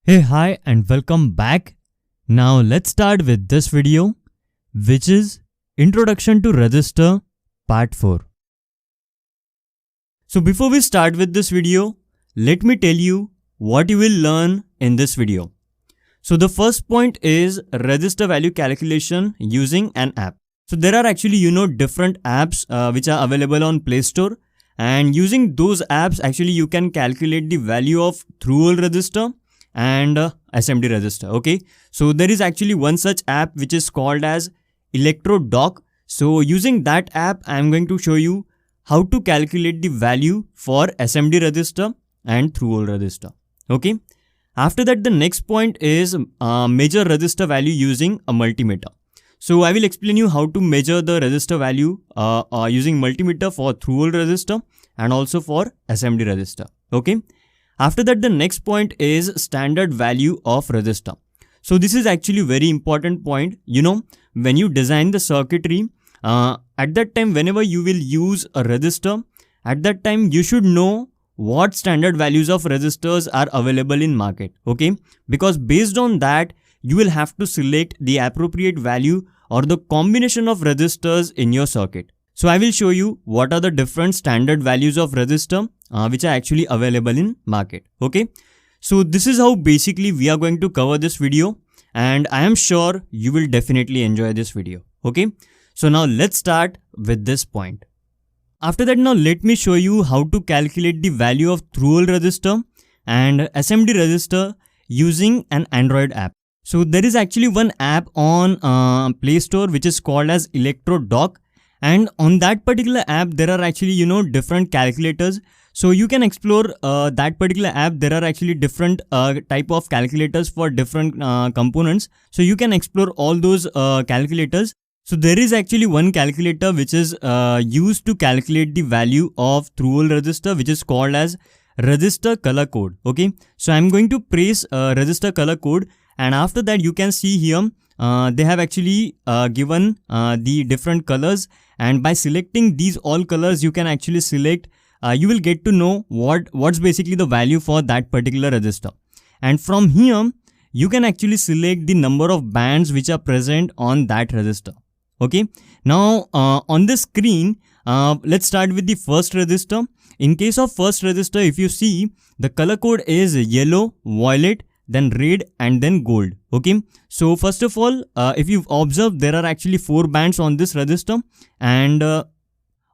Hey, hi and welcome back. Now let's start with this video, which is Introduction to Resistor Part 4. So before we start with this video, let me tell you what you will learn in this video. So the first point is resistor value calculation using an app. So there are actually different apps which are available on Play Store, and using those apps actually you can calculate the value of through-hole resistor and SMD resistor. Okay, so there is actually one such app which is called as Doc. So using that app I am going to show you how to calculate the value for SMD resistor and through-hole resistor. Okay, after that the next point is measure resistor value using a multimeter. So I will explain you how to measure the resistor value using multimeter for through-hole resistor and also for SMD resistor. Okay. After that, the next point is standard value of resistor. So this is actually very important point. When you design the circuitry, at that time, whenever you will use a resistor, at that time you should know what standard values of resistors are available in market. Okay, because based on that, you will have to select the appropriate value or the combination of resistors in your circuit. So I will show you what are the different standard values of resistor which are actually available in market. Okay, so this is how basically we are going to cover this video, and I am sure you will definitely enjoy this video. Okay, so now let's start with this point. After that, now let me show you how to calculate the value of through-hole resistor and SMD resistor using an Android app. So there is actually one app on Play Store which is called as Doc. And on that particular app, there are actually, different calculators. So you can explore that particular app. There are actually different type of calculators for different components. So you can explore all those calculators. So there is actually one calculator which is used to calculate the value of through-hole resistor, which is called as resistor color code. Okay. So I'm going to press resistor color code, and after that you can see here they have actually given the different colors, and by selecting these all colors you can actually select you will get to know what's basically the value for that particular resistor. And from here you can actually select the number of bands which are present on that resistor. Okay, now on the screen let's start with the first resistor. In case of first resistor, if you see, the color code is yellow, violet, then red, and then gold. Okay, so first of all, if you've observed, there are actually 4 bands on this resistor, and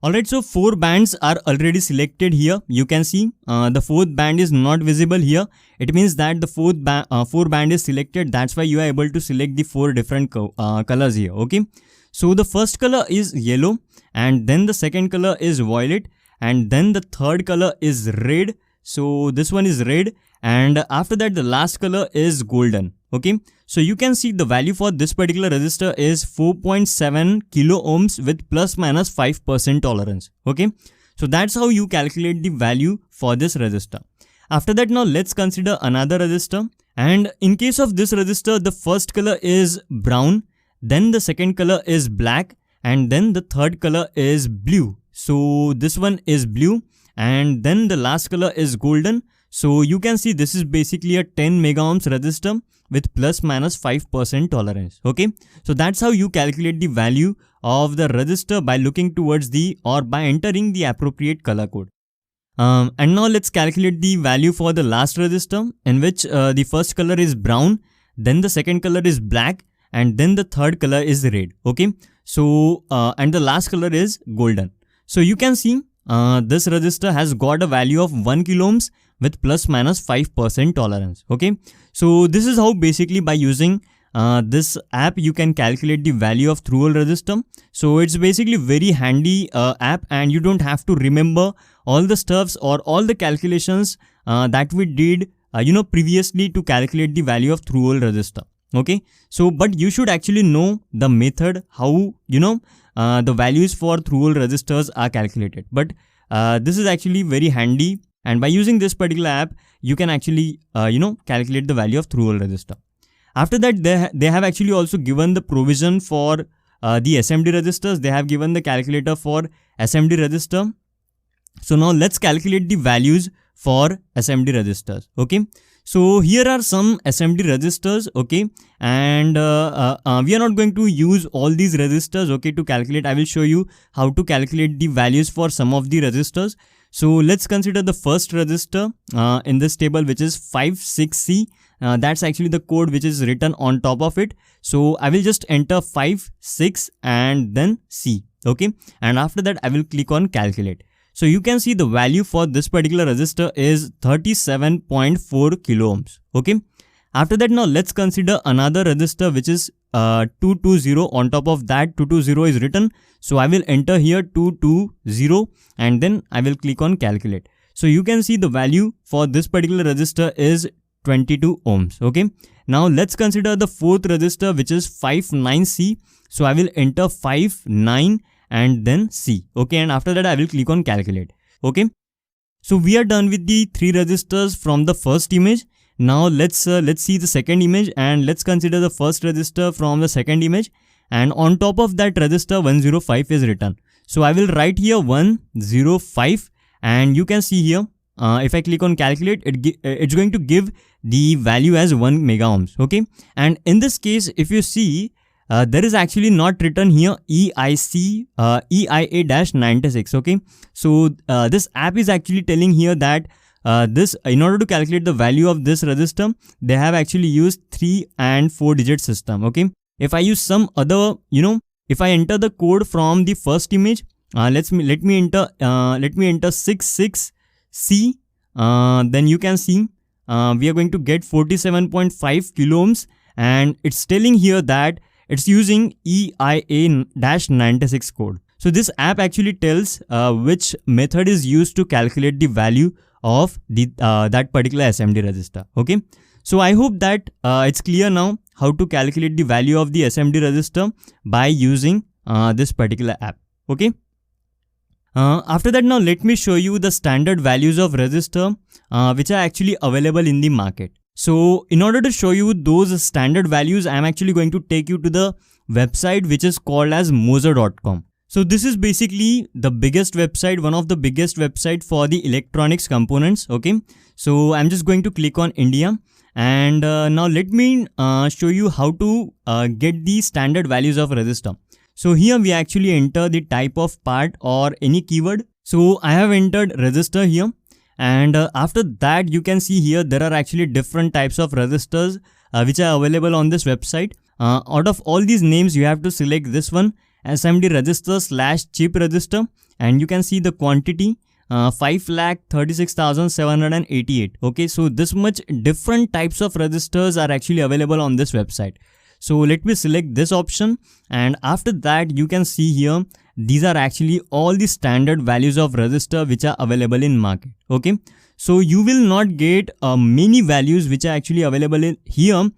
alright, so 4 bands are already selected here. You can see the 4th band is not visible here. It means that the 4 band is selected. That's why you are able to select the 4 different colors here. Okay, so the first color is yellow, and then the second color is violet, and then the third color is red. So this one is red, and after that the last color is golden. Okay, so you can see the value for this particular resistor is 4.7 kilo ohms with plus minus 5% tolerance. Okay, so that's how you calculate the value for this resistor. After that, now let's consider another resistor, and in case of this resistor, the first color is brown, then the second color is black, and then the third color is blue. So this one is blue, and then the last color is golden. So you can see this is basically a 10 mega ohms resistor with plus minus 5% tolerance. Okay, so that's how you calculate the value of the resistor by looking towards the or by entering the appropriate color code. And now let's calculate the value for the last resistor, in which the first color is brown, then the second color is black, and then the third color is red. Okay, so and the last color is golden. So you can see this resistor has got a value of 1 kilo ohms with plus minus 5% tolerance. Okay, so this is how basically by using this app you can calculate the value of through-hole resistor. So it's basically very handy app, and you don't have to remember all the stuffs or all the calculations that we did previously to calculate the value of through-hole resistor. Okay, so but you should actually know the method how the values for through-hole resistors are calculated. But this is actually very handy, and by using this particular app you can actually calculate the value of through-hole resistor. After that, they have actually also given the provision for the SMD resistors. They have given the calculator for SMD resistor. So now let's calculate the values for SMD resistors. Okay, So here are some SMD resistors, okay, and we are not going to use all these resistors, okay, to calculate. I will show you how to calculate the values for some of the resistors. So let's consider the first resistor in this table, which is 56C. That's actually the code which is written on top of it. So I will just enter 5, 6 and then C, okay, and after that I will click on calculate. So you can see the value for this particular resistor is 37.4 kilo ohms, okay. After that, now let's consider another resistor which is 220. On top of that 220 is written. So I will enter here 220 and then I will click on calculate. So you can see the value for this particular resistor is 22 ohms, okay. Now let's consider the fourth resistor which is 59C. So I will enter 59 and then C, okay, and after that I will click on calculate, okay. So we are done with the three resistors from the first image. Now let's see the second image and let's consider the first resistor from the second image, and on top of that resistor 105 is written. So I will write here 105 and you can see here if I click on calculate, it's going to give the value as 1 mega ohms, okay. And in this case, if you see, there is actually not written here EIA-96, okay. So this app is actually telling here that this, in order to calculate the value of this resistor, they have actually used 3 and 4 digit system, okay. If I use some other, if I enter the code from the first image, let me enter 66C, then you can see we are going to get 47.5 kilo ohms, and it's telling here that it's using EIA-96 code. So this app actually tells which method is used to calculate the value of the that particular SMD resistor, okay. So I hope that it's clear now how to calculate the value of the SMD resistor by using this particular app, okay. After that, now let me show you the standard values of resistor which are actually available in the market. So in order to show you those standard values, I am actually going to take you to the website which is called as moser.com. So this is basically the biggest website, one of the biggest website for the electronics components, okay. So I'm just going to click on India, and now let me show you how to get the standard values of resistor. So here we actually enter the type of part or any keyword. So I have entered resistor here, and after that you can see here there are actually different types of resistors which are available on this website. Out of all these names, you have to select this one, SMD resistor / chip resistor, and you can see the quantity 5,36,788, okay. So this much different types of resistors are actually available on this website. So let me select this option, and after that you can see here these are actually all the standard values of resistor which are available in market, okay. So you will not get many values which are actually available in here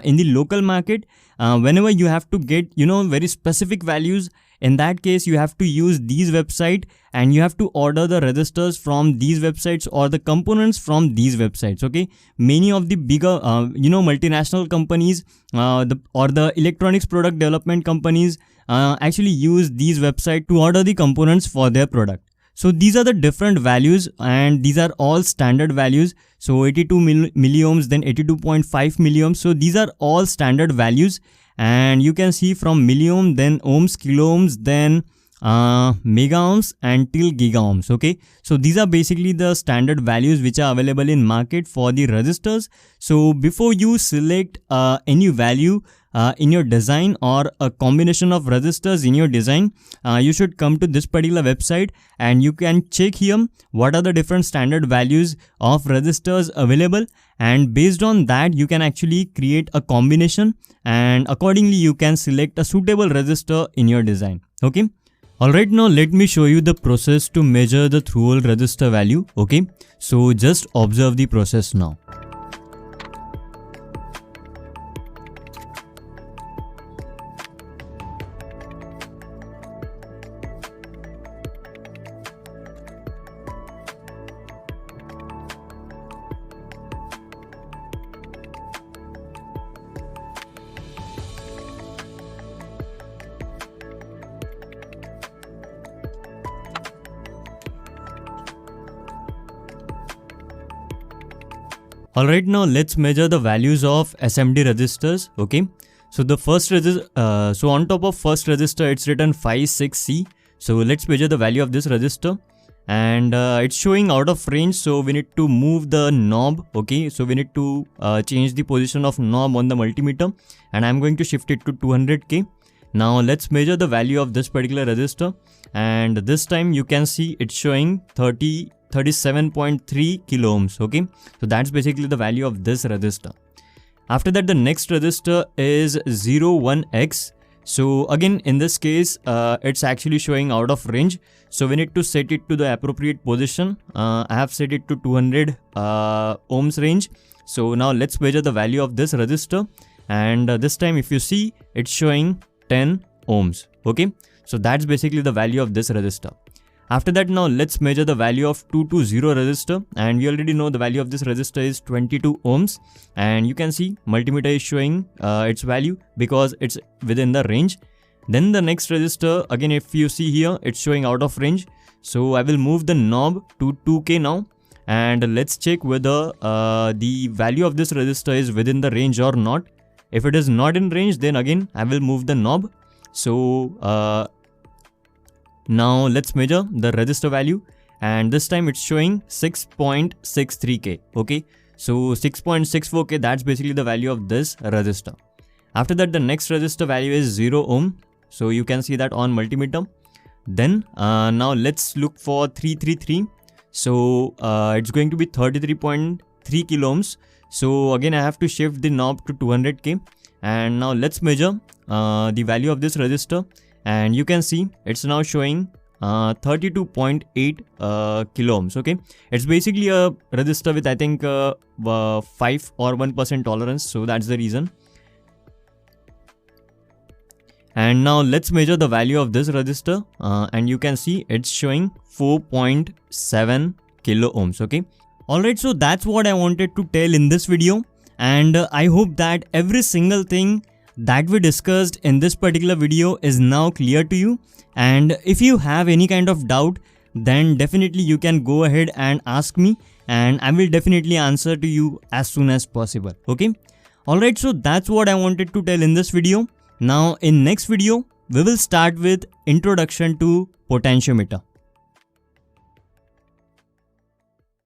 in the local market. Whenever you have to get very specific values, in that case you have to use these website and you have to order the resistors from these websites or the components from these websites, okay. Many of the bigger multinational companies or the electronics product development companies actually use these websites to order the components for their product. So these are the different values and these are all standard values. So 82 milliohms, then 82.5 milliohms. So these are all standard values, and you can see from milliohm, then ohms, kilo ohms, then mega ohms until giga ohms, okay. So these are basically the standard values which are available in market for the resistors. So before you select any value in your design or a combination of resistors in your design, you should come to this particular website and you can check here what are the different standard values of resistors available, and based on that you can actually create a combination, and accordingly you can select a suitable resistor in your design, okay. Alright, now let me show you the process to measure the through-hole resistor value, okay. So just observe the process now. Alright, now let's measure the values of SMD resistors. Okay, so the first so on top of first resistor it's written 56C. So let's measure the value of this resistor, and it's showing out of range, so we need to move the knob. Okay, so we need to change the position of knob on the multimeter, and I'm going to shift it to 200K. Now let's measure the value of this particular resistor, and this time you can see it's showing 37.3 kilo ohms. Okay, so that's basically the value of this resistor. After that, the next resistor is 01X. So again, in this case, it's actually showing out of range, so we need to set it to the appropriate position. I have set it to 200 ohms range. So now let's measure the value of this resistor, and this time if you see, it's showing 10 ohms. Okay, so that's basically the value of this resistor. After that, now let's measure the value of 220 resistor, and we already know the value of this resistor is 22 ohms, and you can see multimeter is showing its value because it's within the range. Then the next resistor, again if you see here, it's showing out of range, so I will move the knob to 2K now, and let's check whether the value of this resistor is within the range or not. If it is not in range, then again I will move the knob. So now let's measure the resistor value, and this time it's showing 6.63K. Okay, so 6.64K, that's basically the value of this resistor. After that, the next resistor value is 0 ohm, so you can see that on multimeter. Then now let's look for 333. So it's going to be 33.3 kilo ohms. So again I have to shift the knob to 200K, and now let's measure the value of this resistor, and you can see it's now showing 32.8 kilo ohms. Okay, it's basically a resistor with I think 5 or 1% tolerance, so that's the reason. And now let's measure the value of this resistor, and you can see it's showing 4.7 kilo ohms. Okay, alright, so that's what I wanted to tell in this video, and I hope that every single thing that we discussed in this particular video is now clear to you. And if you have any kind of doubt, then definitely you can go ahead and ask me, and I will definitely answer to you as soon as possible. Okay, alright, so that's what I wanted to tell in this video. Now in next video we will start with introduction to potentiometer.